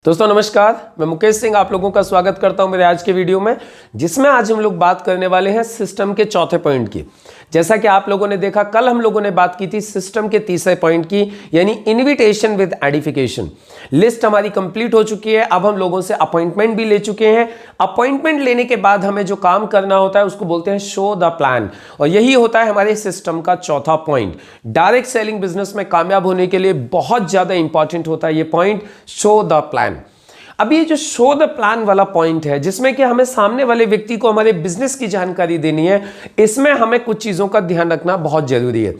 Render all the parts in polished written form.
दोस्तों नमस्कार, मैं मुकेश सिंह आप लोगों का स्वागत करता हूं मेरे आज के वीडियो में, जिसमें आज हम लोग बात करने वाले हैं सिस्टम के चौथे पॉइंट की। जैसा कि आप लोगों ने देखा, कल हम लोगों ने बात की थी सिस्टम के तीसरे पॉइंट की, यानी इनविटेशन विद एडिफिकेशन। लिस्ट हमारी कंप्लीट हो चुकी है। अब हम लोगों से अपॉइंटमेंट भी ले चुके हैं। अपॉइंटमेंट लेने के बाद हमें जो काम करना होता है उसको बोलते हैं शो द प्लान, और यही होता है हमारे सिस्टम का चौथा पॉइंट। डायरेक्ट सेलिंग बिजनेस में कामयाब होने के लिए बहुत ज्यादा इंपॉर्टेंट होता है ये पॉइंट, शो द प्लान। अब ये जो शो द प्लान वाला पॉइंट है, जिसमें कि हमें सामने वाले व्यक्ति को हमारे बिजनेस की जानकारी देनी है, इसमें हमें कुछ चीजों का ध्यान रखना बहुत जरूरी है।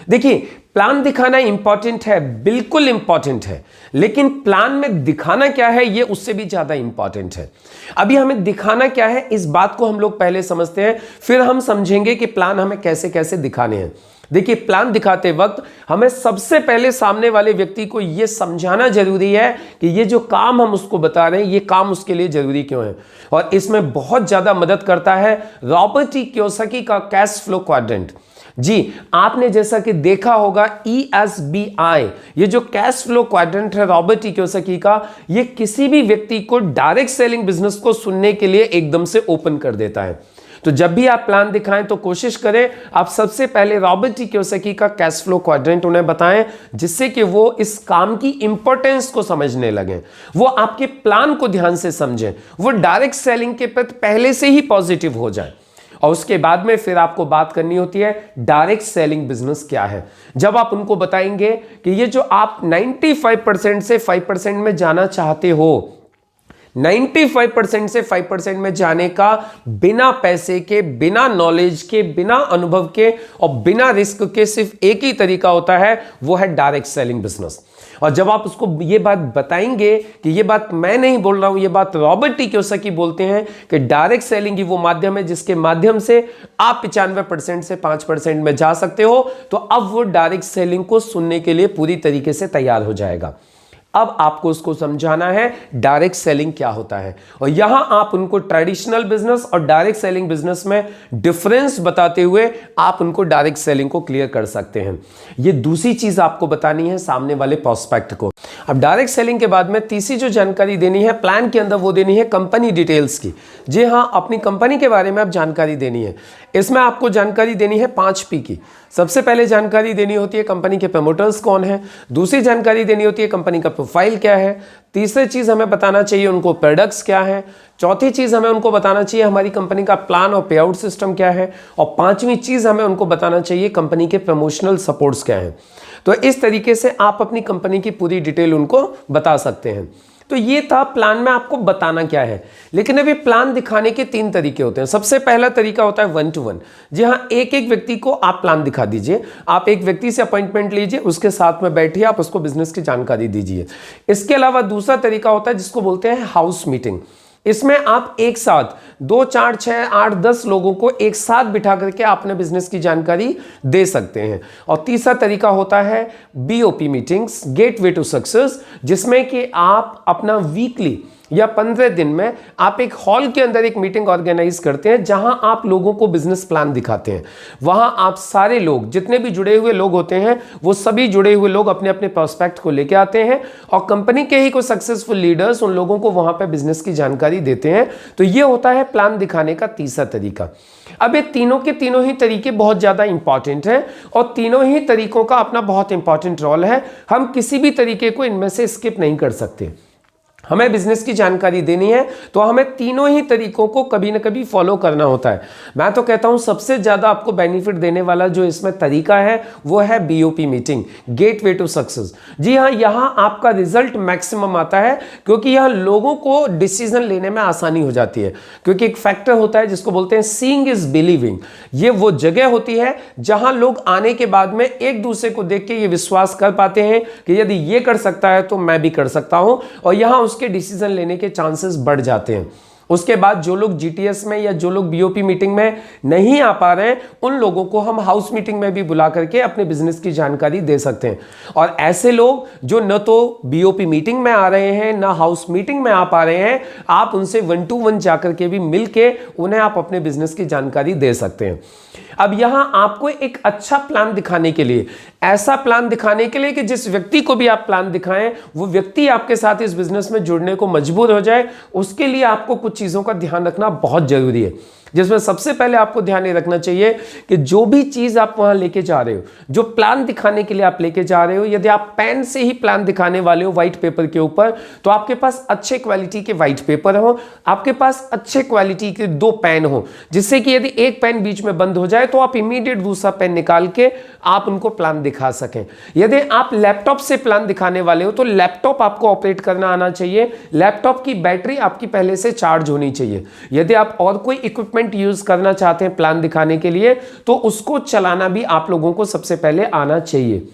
देखिए, प्लान दिखाना इंपॉर्टेंट है, बिल्कुल इंपॉर्टेंट है, लेकिन प्लान में दिखाना क्या है ये उससे भी ज्यादा इंपॉर्टेंट है। अभी हमें दिखाना क्या है इस बात को हम लोग पहले समझते हैं, फिर हम समझेंगे कि प्लान हमें कैसे कैसे दिखाने हैं। देखिए, प्लान दिखाते वक्त हमें सबसे पहले सामने वाले व्यक्ति को यह समझाना जरूरी है कि ये जो काम हम उसको बता रहे हैं ये काम उसके लिए जरूरी क्यों है। और इसमें बहुत ज्यादा मदद करता है रॉबर्ट टी कियोसाकी का कैश फ्लो क्वाड्रेंट। जी, आपने जैसा कि देखा होगा ESBI, ये जो कैश फ्लो क्वाड्रेंट है रॉबर्ट टी कियोसाकी का, ये किसी भी व्यक्ति को डायरेक्ट सेलिंग बिजनेस को सुनने के लिए एकदम से ओपन कर देता है। तो जब भी आप प्लान दिखाएं तो कोशिश करें आप सबसे पहले रॉबर्ट टी कियोसाकी का कैश फ्लो क्वाड्रेंट उन्हें बताएं, जिससे कि वो इस काम की इंपॉर्टेंस को समझने लगें, वो आपके प्लान को ध्यान से समझें, वो डायरेक्ट सेलिंग के प्रति पहले से ही पॉजिटिव हो जाए। और उसके बाद में फिर आपको बात करनी होती है डायरेक्ट सेलिंग बिजनेस क्या है। जब आप उनको बताएंगे कि ये जो आप 95% से 5% में जाना चाहते हो, 95% से 5% में जाने का बिना पैसे के, बिना नॉलेज के, बिना अनुभव के और बिना रिस्क के सिर्फ एक ही तरीका होता है, वो है डायरेक्ट सेलिंग बिजनेस। और जब आप उसको ये बात बताएंगे कि ये बात मैं नहीं बोल रहा हूं, ये बात रॉबर्ट टी कियोसाकी बोलते हैं कि डायरेक्ट सेलिंग ही वो माध्यम है जिसके माध्यम से आप 95% से 5% में जा सकते हो, तो अब वो डायरेक्ट सेलिंग को सुनने के लिए पूरी तरीके से तैयार हो जाएगा। अब आपको उसको समझाना है डायरेक्ट सेलिंग क्या होता है, और यहां आप उनको ट्रेडिशनल बिजनेस और डायरेक्ट सेलिंग बिजनेस में डिफरेंस बताते हुए आप उनको डायरेक्ट सेलिंग को क्लियर कर सकते हैं। ये दूसरी चीज आपको बतानी है सामने वाले प्रोस्पेक्ट को। अब डायरेक्ट सेलिंग के बाद में तीसरी जो जानकारी देनी है प्लान के अंदर, वो देनी है कंपनी डिटेल्स की। जी हाँ, अपनी कंपनी के बारे में आप जानकारी देनी है। इसमें आपको जानकारी देनी है 5P की। सबसे पहले जानकारी देनी होती है कंपनी के प्रमोटर्स कौन है, दूसरी जानकारी देनी होती है कंपनी का प्रोफाइल क्या है, तीसरी चीज हमें बताना चाहिए उनको प्रोडक्ट्स क्या है, चौथी चीज हमें उनको बताना चाहिए हमारी कंपनी का प्लान और पे आउट सिस्टम क्या है, और पांचवी चीज हमें उनको बताना चाहिए कंपनी के प्रमोशनल सपोर्ट्स क्या है। तो इस तरीके से आप अपनी कंपनी की पूरी डिटेल उनको बता सकते हैं। तो ये था प्लान में आपको बताना क्या है। लेकिन अभी प्लान दिखाने के 3 तरीके होते हैं। सबसे पहला तरीका होता है 1 to 1। जी हाँ, एक एक व्यक्ति को आप प्लान दिखा दीजिए। आप एक व्यक्ति से अपॉइंटमेंट लीजिए, उसके साथ में बैठिए, आप उसको बिजनेस की जानकारी दीजिए। इसके अलावा दूसरा तरीका होता है जिसको बोलते हैं हाउस मीटिंग। इसमें आप एक साथ 2, 4, 6, 8, 10 लोगों को एक साथ बिठा करके अपने बिजनेस की जानकारी दे सकते हैं। और तीसरा तरीका होता है BOP meetings, gateway to success, जिसमें कि आप अपना वीकली या 15 दिन में आप एक हॉल के अंदर एक मीटिंग ऑर्गेनाइज करते हैं, जहां आप लोगों को बिजनेस प्लान दिखाते हैं। वहां आप सारे लोग, जितने भी जुड़े हुए लोग होते हैं, वो सभी जुड़े हुए लोग अपने अपने प्रोस्पेक्ट को लेके आते हैं, और कंपनी के ही कोई सक्सेसफुल लीडर्स उन लोगों को वहां पे बिजनेस की जानकारी देते हैं। तो ये होता है प्लान दिखाने का तीसरा तरीका। अब ये तीनों के तीनों ही तरीके बहुत ज्यादा इंपॉर्टेंट हैं, और तीनों ही तरीकों का अपना बहुत इंपॉर्टेंट रोल है। हम किसी भी तरीके को इनमें से स्किप नहीं कर सकते। हमें बिजनेस की जानकारी देनी है तो हमें तीनों ही तरीकों को कभी ना कभी फॉलो करना होता है। मैं तो कहता हूं सबसे ज्यादा आपको बेनिफिट देने वाला जो इसमें तरीका है वो है BOP meeting, gateway to success. जी हाँ, यहां आपका रिजल्ट मैक्सिमम आता है, क्योंकि यहां लोगों को डिसीजन लेने में आसानी हो जाती है। क्योंकि एक फैक्टर होता है जिसको बोलते हैं सीइंग इज बिलीविंग। ये वो जगह होती है जहां लोग आने के बाद में एक दूसरे को देख के ये विश्वास कर पाते हैं कि यदि ये कर सकता है तो मैं भी कर सकता हूं, और यहां उसके डिसीजन लेने के चांसेस बढ़ जाते हैं। उसके बाद जो लोग जीटीएस में या जो लोग बीओपी मीटिंग में नहीं आ पा रहे हैं, उन लोगों को हम हाउस मीटिंग में भी बुला करके अपने बिजनेस की जानकारी दे सकते हैं। और ऐसे लोग जो न तो बीओपी मीटिंग में आ रहे हैं ना हाउस मीटिंग में आ पा रहे हैं, आप उनसे 1-to-1 जाकर के भी मिलके उन्हें आप अपने बिजनेस की जानकारी दे सकते हैं। अब यहां आपको एक अच्छा प्लान दिखाने के लिए, ऐसा प्लान दिखाने के लिए कि जिस व्यक्ति को भी आप प्लान दिखाएं वो व्यक्ति आपके साथ इस बिजनेस में जुड़ने को मजबूर हो जाए, उसके लिए आपको कुछ चीजों का ध्यान रखना बहुत जरूरी है। जिसमें सबसे पहले आपको ध्यान ये रखना चाहिए कि जो भी चीज आप वहां लेके जा रहे हो, जो प्लान दिखाने के लिए आप लेके जा रहे हो, यदि आप पेन से ही प्लान दिखाने वाले हो व्हाइट पेपर के ऊपर, तो आपके पास अच्छे क्वालिटी के व्हाइट पेपर हो, आपके पास अच्छे क्वालिटी के 2 पेन हो, जिससे कि यदि एक पेन बीच में बंद हो जाए तो आप इमीडिएट दूसरा पेन निकाल के आप उनको प्लान दिखा सकें। यदि आप लैपटॉप से प्लान दिखाने वाले हो तो लैपटॉप आपको ऑपरेट करना आना चाहिए, लैपटॉप की बैटरी आपकी पहले से चार्ज होनी चाहिए। यदि आप और कोई इक्विपमेंट यूज करना चाहते हैं प्लान दिखाने के लिए तो उसको चलाना भी आप लोगों को सबसे पहले आना चाहिए।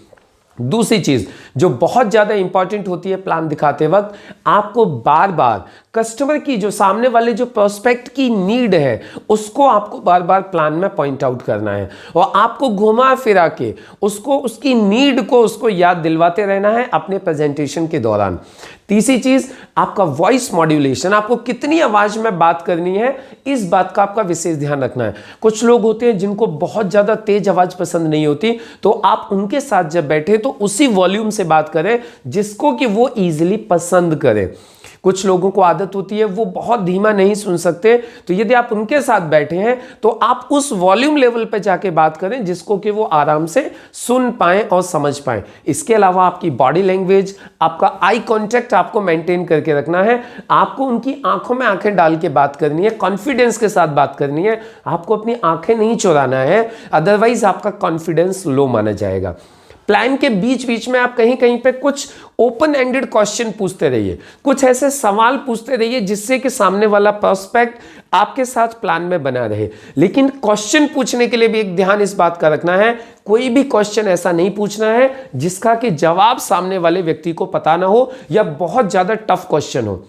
दूसरी चीज जो बहुत ज्यादा इंपॉर्टेंट होती है प्लान दिखाते वक्त, आपको बार बार कस्टमर की, जो सामने वाले जो प्रोस्पेक्ट की नीड है, उसको आपको बार बार प्लान में पॉइंट आउट करना है और आपको घुमा फिरा के उसको, उसकी नीड को उसको याद दिलवाते रहना है अपने प्रेजेंटेशन के दौरान। तीसरी चीज, आपका वॉइस मॉड्यूलेशन, आपको कितनी आवाज में बात करनी है, इस बात का आपका विशेष ध्यान रखना है। कुछ लोग होते हैं जिनको बहुत ज्यादा तेज आवाज पसंद नहीं होती, तो आप उनके साथ जब बैठे तो उसी वॉल्यूम से बात करें जिसको कि वो इजीली पसंद करें। कुछ लोगों को आदत होती है वो बहुत धीमा नहीं सुन सकते, तो यदि आप उनके साथ बैठे हैं तो आप उस वॉल्यूम लेवल पे जाके बात करें जिसको कि वो आराम से सुन पाएं और समझ पाएं। इसके अलावा आपकी बॉडी लैंग्वेज, आपका आई कांटेक्ट आपको मेंटेन करके रखना है, आपको उनकी आंखों में आंखें डाल के बात करनी है, कॉन्फिडेंस के साथ बात करनी है, आपको अपनी आंखें नहीं चुराना है, अदरवाइज आपका कॉन्फिडेंस लो माना जाएगा। प्लान के बीच बीच में आप कहीं कहीं पे कुछ ओपन एंडेड क्वेश्चन पूछते रहिए, कुछ ऐसे सवाल पूछते रहिए जिससे कि सामने वाला प्रोस्पेक्ट आपके साथ प्लान में बना रहे। लेकिन क्वेश्चन पूछने के लिए भी एक ध्यान इस बात का रखना है, कोई भी क्वेश्चन ऐसा नहीं पूछना है जिसका कि जवाब सामने वाले व्यक्ति को पता ना हो या बहुत ज्यादा टफ क्वेश्चन हो।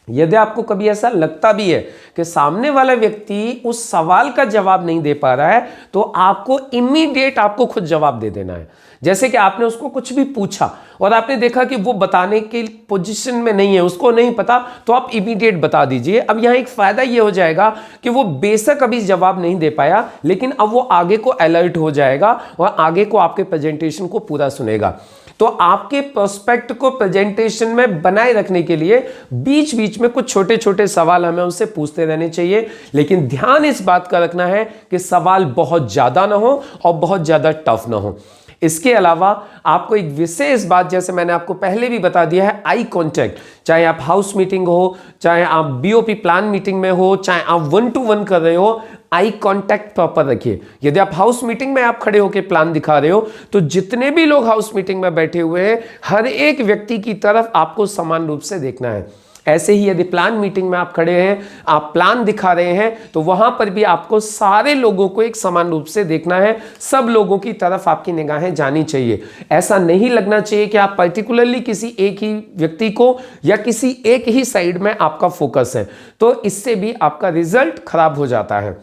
यदि आपको कभी ऐसा लगता भी है कि सामने वाला व्यक्ति उस सवाल का जवाब नहीं दे पा रहा है, तो आपको इमीडिएट आपको खुद जवाब दे देना है। जैसे कि आपने उसको कुछ भी पूछा और आपने देखा कि वो बताने के पोजीशन में नहीं है, उसको नहीं पता, तो आप इमीडिएट बता दीजिए। अब यहाँ एक फायदा ये हो जाएगा कि वो बेशक अभी जवाब नहीं दे पाया, लेकिन अब वो आगे को अलर्ट हो जाएगा और आगे को आपके प्रेजेंटेशन को पूरा सुनेगा। तो आपके प्रोस्पेक्ट को प्रेजेंटेशन में बनाए रखने के लिए बीच बीच में कुछ छोटे छोटे सवाल हमें उससे पूछते रहने चाहिए, लेकिन ध्यान इस बात का रखना है कि सवाल बहुत ज्यादा ना हो और बहुत ज्यादा टफ ना हो। इसके अलावा आपको एक विशेष बात, जैसे मैंने आपको पहले भी बता दिया है, आई कांटेक्ट, चाहे आप हाउस मीटिंग हो, चाहे आप बीओपी प्लान मीटिंग में हो, चाहे आप 1-to-1 कर रहे हो, आई कांटेक्ट प्रॉपर रखिए। यदि आप हाउस मीटिंग में आप खड़े होकर प्लान दिखा रहे हो तो जितने भी लोग हाउस मीटिंग में बैठे हुए हैं, हर एक व्यक्ति की तरफ आपको समान रूप से देखना है। ऐसे ही यदि प्लान मीटिंग में आप खड़े हैं, आप प्लान दिखा रहे हैं, तो वहां पर भी आपको सारे लोगों को एक समान रूप से देखना है, सब लोगों की तरफ आपकी निगाहें जानी चाहिए। ऐसा नहीं लगना चाहिए कि आप पर्टिकुलरली किसी एक ही व्यक्ति को या किसी एक ही साइड में आपका फोकस है, तो इससे भी आपका रिजल्ट खराब हो जाता है।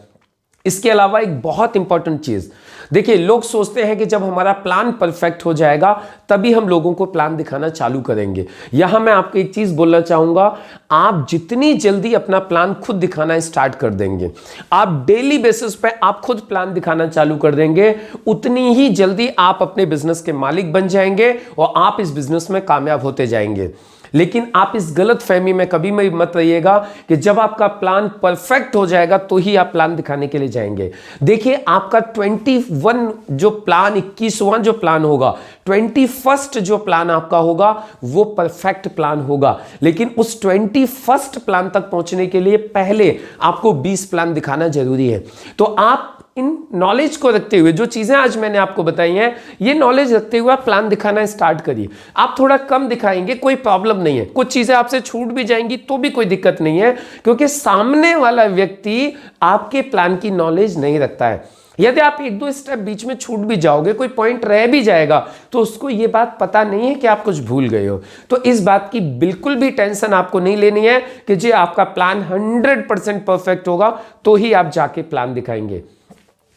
इसके अलावा एक बहुत इंपॉर्टेंट चीज, देखिए लोग सोचते हैं कि जब हमारा प्लान परफेक्ट हो जाएगा तभी हम लोगों को प्लान दिखाना चालू करेंगे। यहां मैं आपको एक चीज बोलना चाहूंगा, आप जितनी जल्दी अपना प्लान खुद दिखाना स्टार्ट कर देंगे, आप डेली बेसिस पे आप खुद प्लान दिखाना चालू कर देंगे, उतनी ही जल्दी आप अपने बिजनेस के मालिक बन जाएंगे और आप इस बिजनेस में कामयाब होते जाएंगे। लेकिन आप इस गलत फहमी में कभी मत रहिएगा कि जब आपका प्लान परफेक्ट हो जाएगा तो ही आप प्लान दिखाने के लिए जाएंगे। देखिए आपका 21 जो प्लान, 21वां जो प्लान होगा, 21st जो प्लान आपका होगा वो परफेक्ट प्लान होगा, लेकिन उस 21st प्लान तक पहुंचने के लिए पहले आपको 20 प्लान दिखाना जरूरी है। तो आप इन नॉलेज को रखते हुए, जो चीजें आज मैंने आपको बताई हैं, ये नॉलेज रखते हुए आप प्लान दिखाना स्टार्ट करिए। आप थोड़ा कम दिखाएंगे, कोई प्रॉब्लम नहीं है, कुछ चीजें आपसे छूट भी जाएंगी तो भी कोई दिक्कत नहीं है, क्योंकि सामने वाला व्यक्ति आपके प्लान की नॉलेज नहीं रखता है। यदि आप एक दो स्टेप बीच में छूट भी जाओगे, कोई पॉइंट रह भी जाएगा, तो उसको ये बात पता नहीं है कि आप कुछ भूल गए हो। तो इस बात की बिल्कुल भी टेंशन आपको नहीं लेनी है कि जी आपका प्लान 100% परफेक्ट होगा तो ही आप जाके प्लान दिखाएंगे।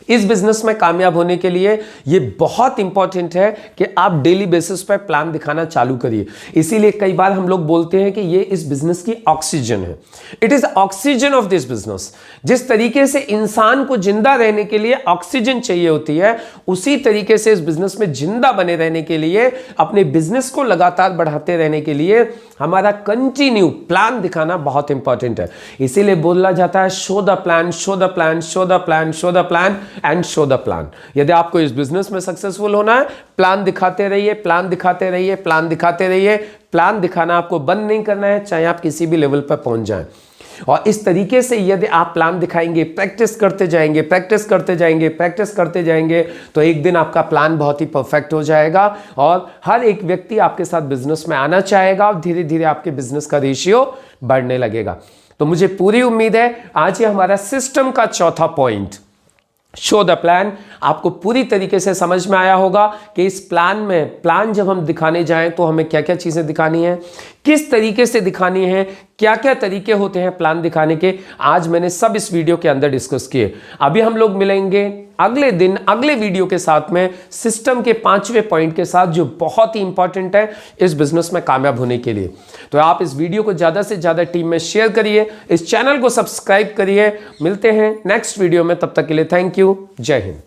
इस बिजनेस में कामयाब होने के लिए ये बहुत इंपॉर्टेंट है कि आप डेली बेसिस पर प्लान दिखाना चालू करिए। इसीलिए कई बार हम लोग बोलते हैं कि ये इस बिजनेस की ऑक्सीजन है। It is oxygen of this business. जिस तरीके से इंसान को जिंदा रहने के लिए ऑक्सीजन चाहिए होती है, उसी तरीके से इस बिजनेस में जिंदा बने रहने के लिए, अपने बिजनेस को लगातार बढ़ाते रहने के लिए हमारा कंटिन्यू प्लान दिखाना बहुत इंपॉर्टेंट है। इसीलिए बोला जाता है show the plan, show the plan, show the plan, show the plan and show the plan. यदि आपको इस बिजनेस में सक्सेसफुल होना है, प्लान दिखाते रहिए, प्लान दिखाते रहिए, प्लान दिखाते रहिए। प्लान दिखाना आपको बंद नहीं करना है, चाहे आप किसी भी लेवल पर पहुंच जाएं। और इस तरीके से यदि आप प्लान दिखाएंगे, प्रैक्टिस करते जाएंगे, प्रैक्टिस करते जाएंगे, प्रैक्टिस करते जाएंगे, तो एक दिन आपका प्लान बहुत ही परफेक्ट हो जाएगा और हर एक व्यक्ति आपके साथ बिजनेस में आना चाहेगा और धीरे धीरे आपके बिजनेस का रेशियो बढ़ने लगेगा। तो मुझे पूरी उम्मीद है आज ये हमारा सिस्टम का चौथा पॉइंट, शो द प्लान, आपको पूरी तरीके से समझ में आया होगा कि इस प्लान में, प्लान जब हम दिखाने जाएं तो हमें क्या क्या चीजें दिखानी है, किस तरीके से दिखानी है, क्या क्या तरीके होते हैं प्लान दिखाने के, आज मैंने सब इस वीडियो के अंदर डिस्कस किए। अभी हम लोग मिलेंगे अगले दिन अगले वीडियो के साथ में सिस्टम के 5वें पॉइंट के साथ, जो बहुत ही इंपॉर्टेंट है इस बिजनेस में कामयाब होने के लिए। तो आप इस वीडियो को ज्यादा से ज्यादा टीम में शेयर करिए, इस चैनल को सब्सक्राइब करिए। मिलते हैं नेक्स्ट वीडियो में, तब तक के लिए थैंक यू, जय हिंद।